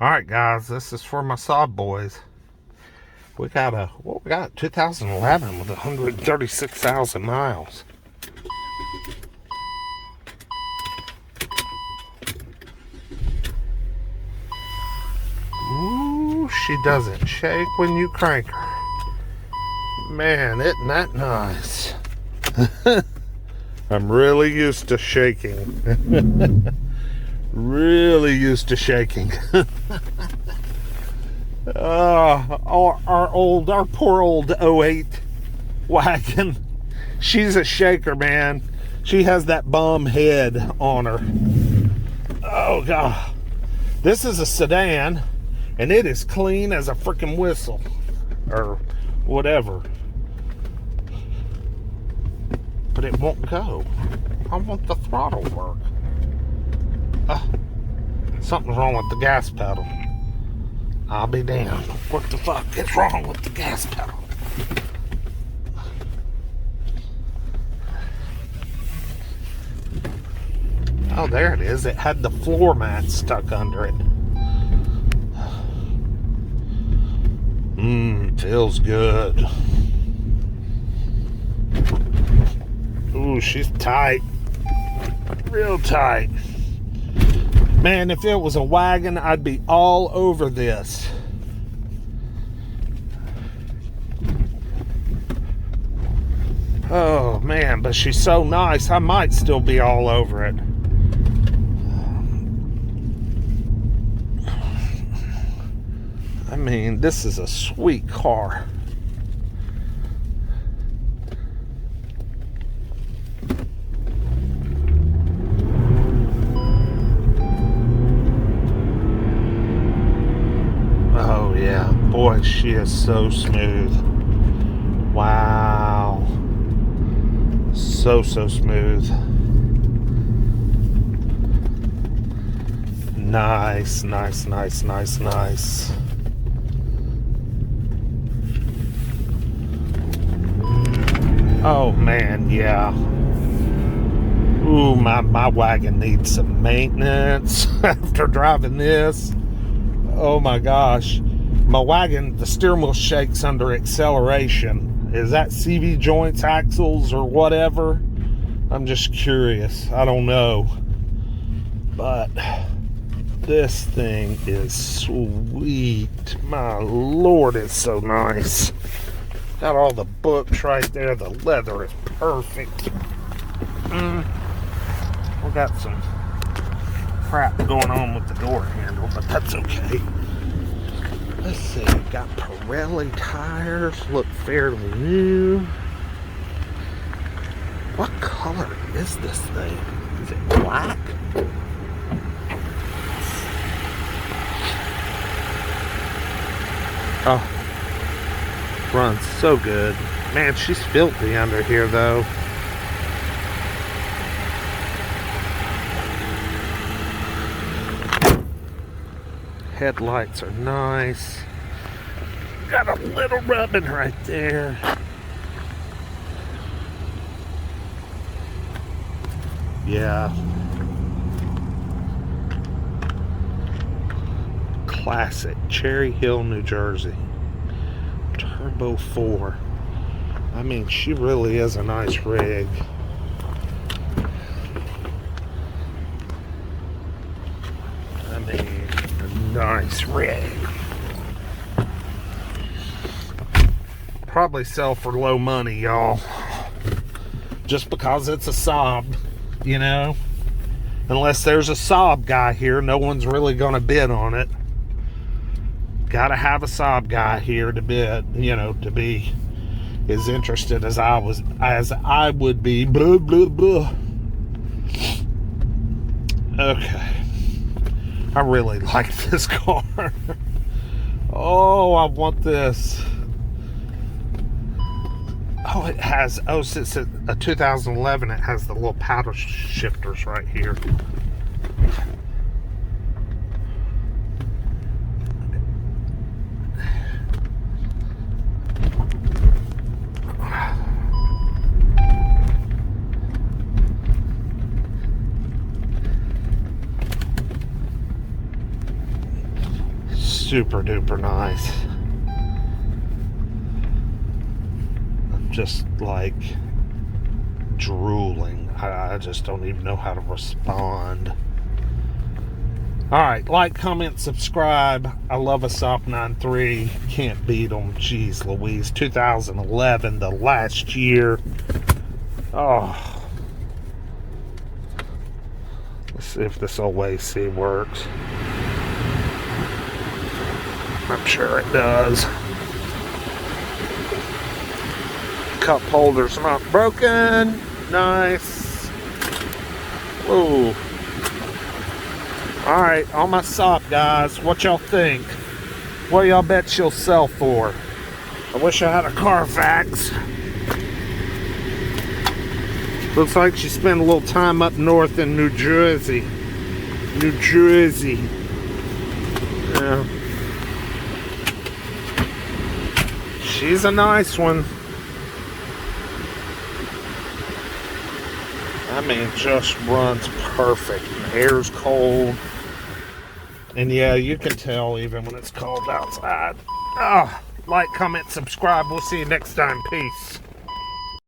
Alright guys, this is for my Saab boys. We got a 2011 with 136,000 miles. Ooh, she doesn't shake when you crank her. Man, isn't that nice? I'm really used to shaking. Really used to shaking. Our poor old 08 wagon. She's a shaker, man. She has that bum head on her. Oh God. This is a sedan, and it is clean as a freaking whistle, or whatever. But it won't go. I want the throttle work. Something's wrong with the gas pedal. I'll be damned. What the fuck is wrong with the gas pedal? Oh, there it is. It had the floor mat stuck under it. Feels good. Ooh, she's tight. Real tight. Man, if it was a wagon, I'd be all over this. Oh, man, but she's so nice, I might still be all over it. I mean, this is a sweet car. Yeah, boy, she is so smooth. Wow. So smooth. Nice. Oh, man, yeah. Ooh, my wagon needs some maintenance after driving this. Oh, my gosh. My wagon, the steering wheel shakes under acceleration. Is that CV joints, axles, or whatever? I'm just curious. I don't know. But this thing is sweet. My Lord, it's so nice. Got all the books right there. The leather is perfect. We got some crap going on with the door handle, but that's okay. Let's see, got Pirelli tires, look fairly new. What color is this thing? Is it black? Oh, runs so good. Man, she's filthy under here though. Headlights are nice. Got a little rubbing right there. Yeah. Classic. Cherry Hill, New Jersey. Turbo 4. I mean, she really is a nice rig. Nice rig. Probably sell for low money, y'all. Just because it's a Saab, you know. Unless there's a Saab guy here, no one's really gonna bid on it. Gotta have a Saab guy here to bid, you know, to be as interested as I would be. Blah, blah, blah. Okay. I really like this car. Oh, I want this. Oh, it has, since it's a 2011, it has the little paddle shifters right here. super duper nice. I'm just like drooling. I just don't even know how to respond. Alright, like, comment, subscribe. I love a Saab 9.3. Can't beat them. Jeez Louise. 2011, the last year. Oh. Let's see if this old AC works. I'm sure it does. Cup holder's not broken. Nice. Whoa. Alright, on my Saab, guys. What y'all think? What y'all bet she'll sell for? I wish I had a Carfax. Looks like she spent a little time up north in New Jersey. New Jersey. Yeah. She's a nice one. I mean, just runs perfect. The air's cold. And yeah, you can tell even when it's cold outside. Like, comment, subscribe. We'll see you next time. Peace.